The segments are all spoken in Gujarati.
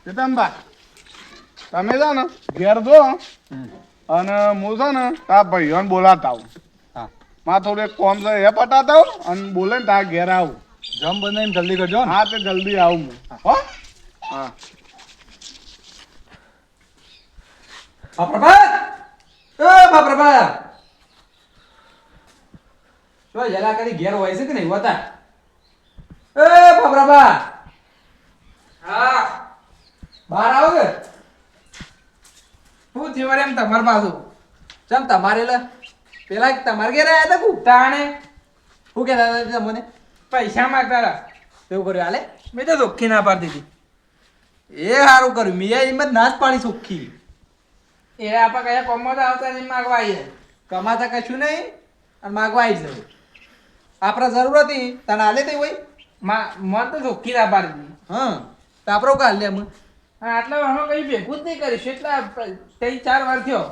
ચેતનબા તમે છે ને ઘેર જો અને હું છે ને તારા ભાઈઓને બોલાતા આવું. હા માં થોડું એક કોમ છે એ પટાતા આવું અને બોલે ને તારા ઘેર આવું. જમ બનાવીને જલ્દી કરજો ને. હા તે જલ્દી આવું હું. હો હા બાપરભા એ બાપરભા શું જલા કરી ઘેર હોય છે કે નહીં હોતા એ બાપરભા હા બહાર આવો કે શું થયું એમ તમાર બાજુ ચમ તમારે લે પેલા તમારે ઘેર આયા હતા કુ તાણે શું કહેતા હતા તમને પૈસા માંગતા હતા એવું કર્યું હાલે મેં તો ચોખ્ખી ના પાડી દીધી એ સારું કર્યું મિયા એમ જ નાશ પાડી સુખી એ આપણે કયા કોમમાં તો આવતા નહીં માગવા આવીએ કમાતા કશું નહીં અને માગવા આવી જવું આપણે જરૂર હતી તને હાલે તે હોય મન તો ચોખ્ખી ના પાડી દીધી હા તો આપણો કાલ લે અમે હા આટલા વારમાં કઈ ભેગું જ નહીં કરીશ એટલા 3-4 વાર થયો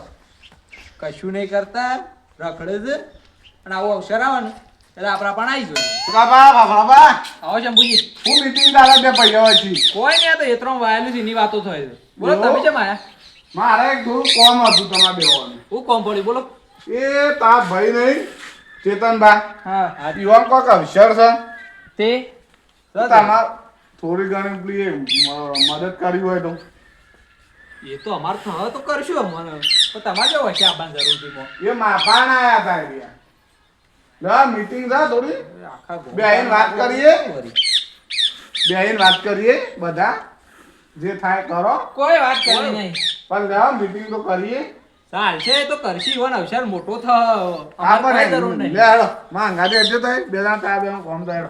કશું નહીં કરતા રખડે છે અને આવો અવસર આવે ને એટલે આપણા પણ આવી જોઈએ બાબા આવો શંભુજી હું મીટિંગ ચાલે બે ભાઈઓ છે. કોઈ નહીં આ તો એ ત્રણ વાયેલું છે એની વાતો થાય છે બોલો એવું? તમે કેમ આયા મારે એક થોડું કોમ હતું તમારા બેઓને. હું કોમ પડ્યું બોલો એ તારા ભાઈ નહીં ચેતનબા હા યુવાન કોઈક અવસર છે તે તમારે થોડી ઘણી પેલી મદદ કરી હોય તો એ તો અમારે હવે તો કરશું અમને પણ તમારે કેવો હશે આપવાની જરૂર છે મોં? એ માપાણ આયા હતા એરિયા લા મીટિંગ છે થોડી આખા ગામ- બે આઈને વાત કરીએ. બેહીને વાત કરીએ બધા જે થાય કરો કોઈ વાત કરી નહીં પણ લા મીટિંગ તો કરીએ. ચાલશે એ તો કરશી હોય ને અવસર મોટો થ હા અમારે કોઈ જરૂર પણ નહીં લે હાલો માંગા દે એટલે થાય બે જણા તારા બે કોમ થાય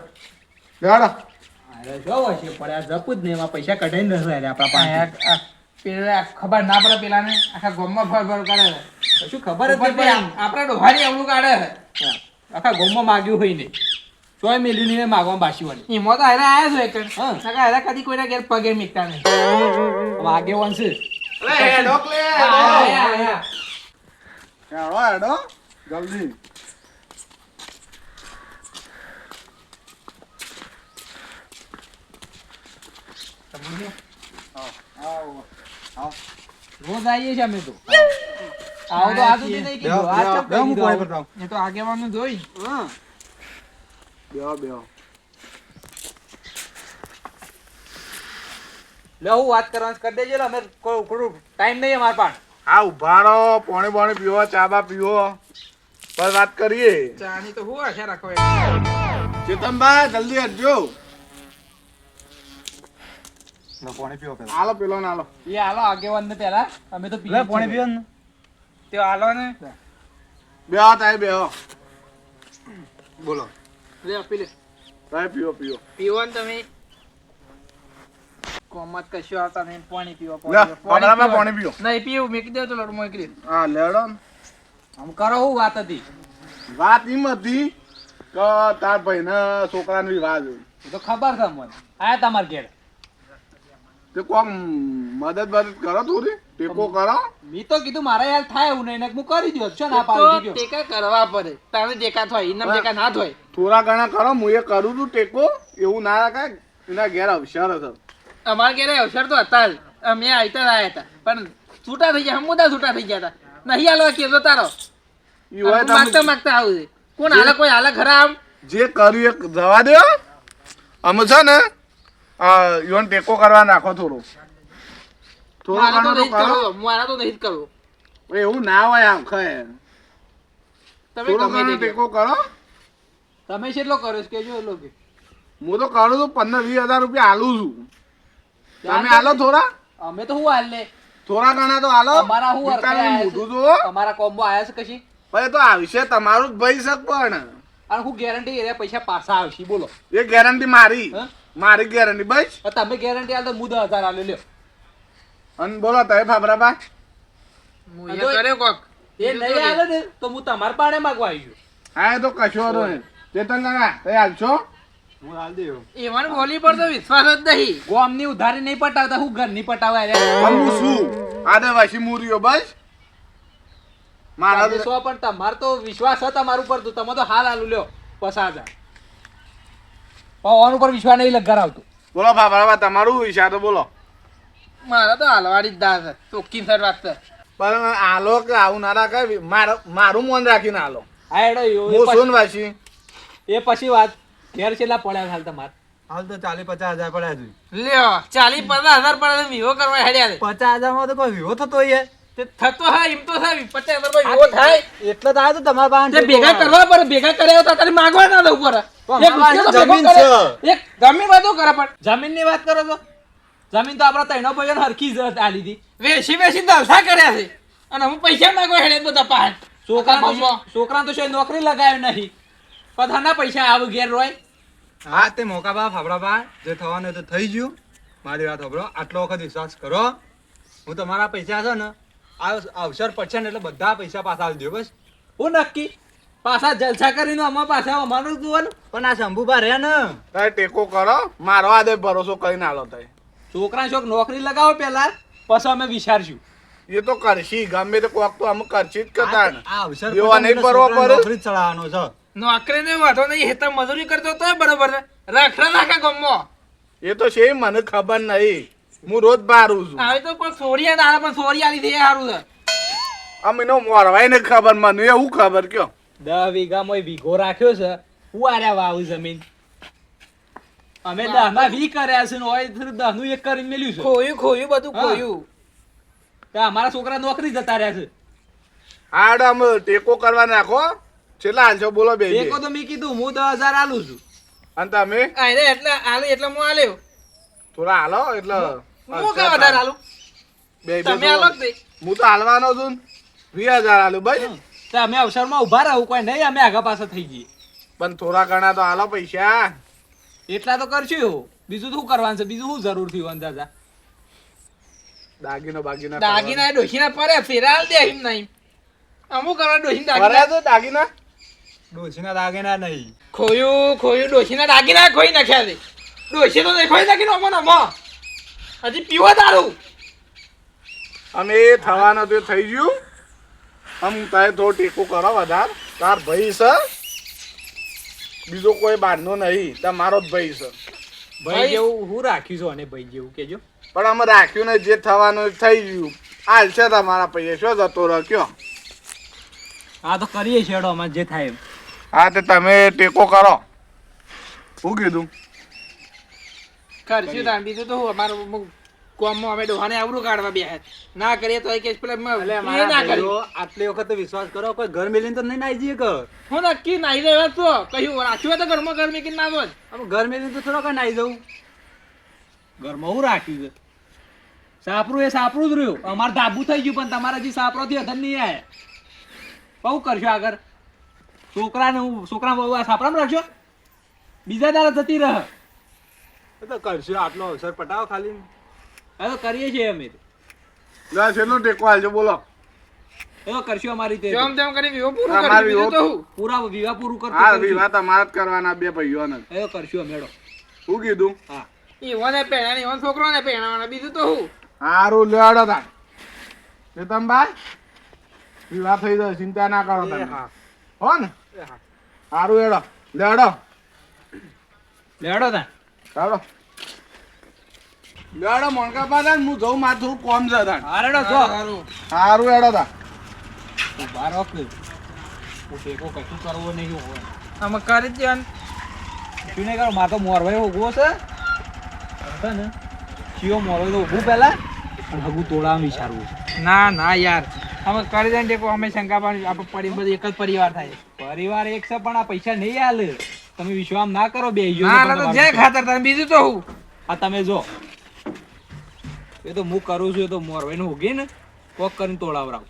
લે હાલો અરે જો હશે પડ્યા જપું જ નહીં એમાં પૈસા કઢાઈને રહેશે રે આપણા પાસે પેલા ખબર ના પડે પેલાને આખા ગામમાં ફર કરે કશું ખબર જ નહીં ઉપરથી પડી. આપણા ડોહારી એવડું કાઢે આખા ગામમાં માગ્યું હોય નહીં તોય મેલ્યું નહીં માગવા બાસી વાળી એમાં તો હારે આયા છે એક હા. નકર હારે કદી કોઈના ઘેર પગે મીકતા નહીં આગેવાન છે લે હેડો લે આયા. હેડો હેડો જલ્દી આવો આવો રોજ આવીએ છીએ અમે તો આવો તો આ સુધી નહીં કીધું આ ચમ કહી દીધું આવું. એ તો આગેવાનું જોઈ હા બેહો બેહો લે હું વાત કરવાનું કરી દેજો લે, અમે કોઈ ઉખડું ટાઈમ નહીં અમારા પાસે હા ઉભા રહો પાણી પાણી પીવો ચા બા પીવો પર વાત કરીએ ચાની તો હું આશા રાખો ચેતનભાઈ જલ્દી હટજો પાણી પીવો હાલો પેલો ને હાલો એ હાલો આગેવાન ને પેલા અમે તો પીએ પાણી પીવો ને તે હાલો ને બેહો તાય બેહો બોલો લે આપી લે તાય પીવો પીવો પીવો ને તમે કોમત કશું આવતા નહીં પાણી પીવો લે પગલામાં પાણી પીવો નહીં પીવું મેકી દેવ તો લોટ મોકલી હા લેડો ને. આમ કરો હું વાત હતી વાત એમ હતી કે તાર ભાઈને છોકરાનો વિવાહ છે એ તો ખબર છે મને આયા તમાર ઘેર તે કોમ મદદ બદદ કરો થોડી ટેકો કરો મી તો કીધું મારા યાર થાય એવું નહીં ને હું કરી દઉં છો ના તો પાડી દીધો ટેકા કરવા પડે તારે ટેકા થાય ઇનામ ટેકા ના થાય થોડા ઘણા કરો હું એ કરું છું ટેકો એવું ના રાખાય એના ઘેર અવસર હતો અમારા ઘરે અવસર તો હતા જ અમે આઈતા આયા હતા પણ છૂટા થઈ ગયા હમુદા છૂટા થઈ ગયા હતા નહીં હાલો કેજો તારો ઈ હોય તમે માગતા માગતા આવું છે કોણ હાલે કોઈ હાલે ખરા આમ જે કર્યું એ જવા દો અમે છે ને ઈવન ટેકો કરવા નાખો થોડો થોડો મારા તો ઘણો તો નહીં જ કરો કરવો મારા તો નહીં જ કરવો એવું ના હોય આમ ખે તમે થોડો ગમે ઘણો તે કહો. ટેકો કરો તમે કેટલો કર્યો છે કેજો એ લોકો હું તો કરું છું 15-20 હજાર રૂપિયા હાલું છું તમે હાલો થોડા અમે તો હું હાલ લે થોડા ઘણા તો હાલો અમારા હું વિટામિન આયા મોઢું જુઓ અમારા કોમ્બો આયા છે કશી પછી તો આવશે તમારું જ ભાઈ શક પણ અને હું ગેરંટી એ પૈસા પાછા આવશે બોલો એ ગેરંટી મારી હા? મારી ગેરંટી બસ હવે તમે ગેરંટી આલ તો હું 10,000 આલ્યો લ્યો અને બોલો તમે ફાફરાબા હું એ કર્યો કોક એ નહીં આલે ને તો હું તમારા પાડે માંગવા આવી ગયો હા એ તો કશો હતો નહીં ચેતન કાકા તમે હાલશો હું હાલ દેવો એમાં બોલી પર તો વિશ્વાસ જ નહીં ગોમની ઉધારી નહીં પટાવતા હું ઘરની પટાવા પણ હું શું આદિવાસી મૂર્યો બસ મારા તો- સો પણ તમાર તો વિશ્વાસ છે તમારું પર તો તમે તો હાલ આલુ લ્યો 50,000 પણ ઓન ઉપર વિશ્વાસ નહીં લગાર આવતો બોલો ફાફરાબા તમારું ઈચ્છા તો બોલો મારા તો હાલવાડી જ દાસ છે. ચોખ્ખી સર વાત છે. પણ આલો કે આવું ના રાખાય મારું મન રાખીને આલો. હા એડો હું શું વાસી એ પછી વાત ઘેર છેલ્લા પડ્યા હાલ તમારે હાલ તો 40-50 હજાર પડ્યા છે. લ્યો 40-50 પડે વિવો કરવા હેડ્યા છે. 50 હજારમાં તો કોઈ વિવો થતો હોય તે થતો હા એમ તો થાય 50,000 વિવો થાય એટલે તો આ તો તમારા પાસે તે ભેગા કરવા પડે. ભેગા કર્યા તો તારે માગવા ના દઉં પડે. પણ એક અમારી રૂપિયો તો ભેગો જમીન કરે. છે. એક જમીન બધું કરે પણ જમીન ની વાત કરો છો જમીન તો આપડા ત્રણો ભાઈઓ હરખી જ આલી હતી વેચી દલસા કર્યા છે અને હું પૈસા માગવા હેડે બધા પાસે. છોકરા તો નોકરી લગાવ્યો નહીં પધાના પૈસા આવ ઘેર રોય હા તે મોકા બા ફાફડા બા જે થવાનું તો થઈ ગયું. મારી વાત સાંભળો, આટલો વખત વિશ્વાસ કરો. હું તમારા પૈસા છે ને આ અવસર પડશે ને એટલે બધા પૈસા પાછા આવી દો બસ. હું નક્કી પાછા જલસા કરીને અમારા પાછા અમારું જોવાનું પણ આ શંભુબા રહ્યા ને તારે ટેકો કરો. મારો આદે ભરોસો કરીને આલો થાય. છોકરા શોખ નોકરી લગાવો પેલા પછી અમે વિચારશું એ તો કરશી ગમે તે કોક તો અમુક કરશી જ કરતા ને. આ અવસર એવા નહીં પડશે પરવા એટલે છોકરાને પડે. નોકરી જ ચડાવવાનો છે. નોકરી ને વાંધો નહીં હેતા મજૂરી કરતો તો બરોબર છે. રખડા નાખા ગમો એ તો છે મને ખબર નહીં. હું રોજ બારું છું. હવે તો પણ સોરિયા ના પણ સોરી આલી દે સારું છે. અમીનો મોરવાય ને ખબર મને એવું ખબર કયો 10 વીઘામાં વીઘો રાખ્યો છે હું આર્યા વાવું જમીન અમે 10 માં 20 કર્યા છે ને હોય 10 નું એક કરીને મેલ્યું છે ખોયું બધું હા. ખોયું. તો અમારા છોકરા નોકરી જતા રહ્યા છે હાડ આમ ટેકો કરવા નાખો. છેલ્લા હાલશો બોલો બે એકો તો મેં કીધું હું 10,000 આલું છું અને તમે આને એટલે હું આલ્યો. થોડા હાલો એટલે હું કા વધારે આલું? બે તમે આલો જ નહીં. હું તો હાલવાનો છું 20,000 હાલું ભાઈ. તો અમે અવસરમાં ઉભા રહું કોઈ નહીં અમે આગા પાછા થઈ જઈએ પણ થોડા ઘણા તો હાલો પૈસા. એટલા તો કરશું બીજું શું કરવાનું છે બીજું શું જરૂર થયું અંદાજા દાગીના દાગીના ડોશીના પડ્યા ફેરા દે એમ નહીં. અમુક કરવા ડોશીના ફર્યા દાગીના તો દાગીના ડોશીના દાગીના નહીં. ખોયું ડોશીના દાગીના ખોઈ નાખ્યા છે. ડોશી તો નહીં ખોઈ નાખી અમો નમો હજી પીવો દારૂ. અમે એ થવાનો તે થઈ ગયું. આમ તારે થોડો ટેકો કરો વધારે. તાર ભાઈ છે બીજો કોઈ બહારનો નહીં. તમારો જ ભાઈ છે. ભાઈ જેવું હું રાખ્યું છું અને ભાઈ જેવું કેજો પણ અમે રાખ્યું ને જે થવાનું એ થઈ ગયું. હાલ છે તમારા પૈસા શું જતો રહ્યો. હા તો કરીએ છેડો અમારે જે થાય એમ હા તે તમે ટેકો કરો. શું કીધું કરશું તાણ બીજું તો હું અમારું કોમમાં અમે ડોહાને આવડું કાઢવા બે ના કરીએ તો એ કેસ પેલા એટલે એ મારા ના કર્યું. ભાઈઓ આટલી વખત તો વિશ્વાસ કરો, કોઈ ઘર મેલીને તો નહીં નાઈ જઈએ કે હું નક્કી નાઈ રહ્યો છો કહ્યું રાખ્યું હોય તો ઘરમાં ગરમી કે ના હોય. અમે ઘર મેલીને તો થોડો કઈ નાઈ જવું. ઘરમાં હું રાખ્યું છે સાપરું એ સાપરું જ રહ્યું અમારે ધાબુ થઈ ગયું પણ તમારા હજી સાપરો થી અધર નહીં આયા બહુ કરશો આગળ છોકરા બહુ આ સાપરામાં રાખશો બીજા દાડા જતી રહે એ તો કરશું. આટલો અવસર પટાવો ખાલી. હવે તો કરીએ છીએ અમે લા છેલ્લો ટેકો હાલજો બોલો. એ તો કરશું અમારી રીતે જેમ તેમ કરી વિવો પૂરું અમારે કરી બીજું તો હું પૂરા વિવાહ પૂરું હા કરતું વિવાહ તમારા જ કરવાના બે ભાઈઓને. એ તો કરશું અમેડો શું કીધું હા ઈવોને પહેણાને ઈવોને છોકરોને પહેણાવાના બીજું તો હું સારું લેવાડો તાર. ચેતનભાઈ વિવાહ થઈ જાય ચિંતા ના કરો તમે. હા. હો ને સારું એડો લેડો લેડો તા ચાલો લેડો મોણકા પાછા હું જઉં મારે થોડું કોમ છે તાર. હારેડો જો સારું સારું એડો તાર. ઉભા રહો કે હું ટેકો કશું કરવો નહીં હોય અમે કરી જ દેવાનું. શું નહીં કરો મારે તો મોરવાઈ ઉભો છે છે ને ચિયો મોરવાઈ તો ઊભું પહેલા અને હગું તોડાવાનું વિચારવું છે ના યાર અમે કરી દઈએ ટેકો અમે શંકા પાડી આપણે બધું એક જ પરિવાર થાય. પરિવાર એક છે પણ આ પૈસા નહીં હાલે તમે વિશ્વાસ ના કરો બે ના તો જે ખાતર તારે બીજું તો હું આ તમે જો એ તો હું કરું છું એ તો મોરવાઈ નું હોગી ને કોક કરીને તોડાવરાવ